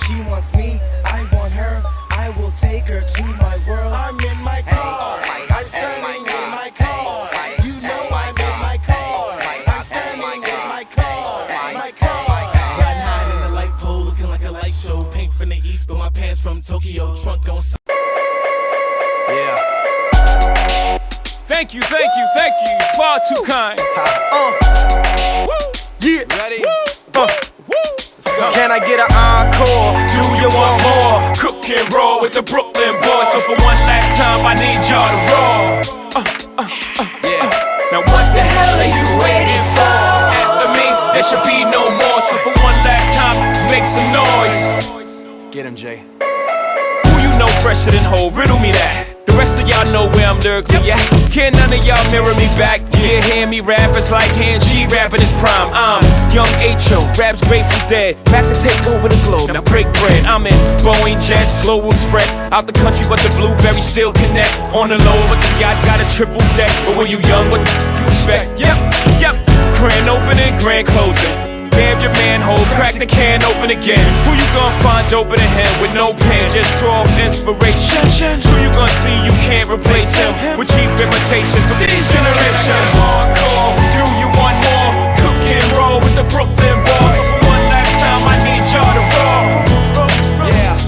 She wants me, I want her. I will take her to my world. I'm in my car. I'm standing in my car. You know I'm in my car. I'm standing in my car. My car. Riding high in the light pole, looking like a light show. Pink from the east, but my pants from Tokyo. Trunk on. Yeah. Thank you, far too kind. Yeah. Ready? Let's go. Can I get an encore? Do you want more? Cook and roll with the Brooklyn boys. So for one last time, I need y'all to roll. Yeah. Now what the hell are you waiting for? After me, there should be no more. So for one last time, make some noise. Get him, Jay. Who you know fresher than Ho? Riddle me that. The rest of y'all know where I'm lyrically at. Can none of y'all mirror me back? Yeah, hear me rap, it's like Han G rapping his prime. I'm young H.O., raps Grateful Dead. Back to take over the globe, now break bread. I'm in Boeing Jets, Global Express. Out the country, but the blueberries still connect. On the low, but the yacht got a triple deck. But when you young, what you expect? Yep. Grand opening, grand closing. Damn your manhole, crack the can open again. Who you gonna find open in him with no pen? Just draw inspiration. Who you gonna see you can't replace him with cheap imitations of these generations? Hardcore, do you want more? Cook and roll with the Brooklyn boys. So for one last time, I need y'all to roll. Yeah.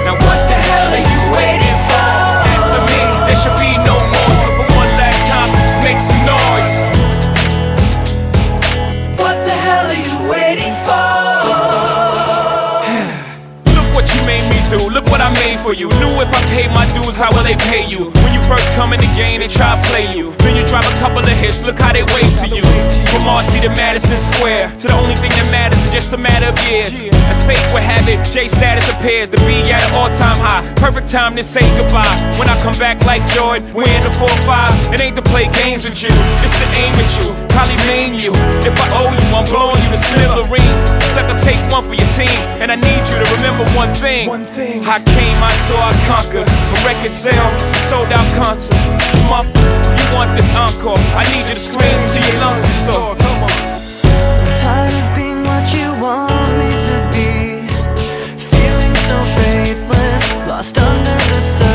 Now what the hell are you waiting for? After me, there should be no more. So for one last time, make some noise. Look what I made for you. Knew if I paid my dues, how will they pay you? When you first come in the game, they try to play you. Then you drop a couple of hits, look how they wait to you. From Marcy to Madison Square, to the only thing that matters is just a matter of years. As fate would have it, J status appears to be at an all-time high. Perfect time to say goodbye. When I come back like Jordan, we're in the 4-5. It ain't to play games with you, it's to aim at you. Probably maim you. If I owe you, I'm blowing you to smithereens. Sucker, take one for your team, and I need you to remember one thing. I came, I saw, I conquered. From record sales, sold out concerts. Come up, you want this encore? I need you to scream till your lungs get sore. Come on. I'm tired of being what you want me to be. Feeling so faithless, lost under the surface.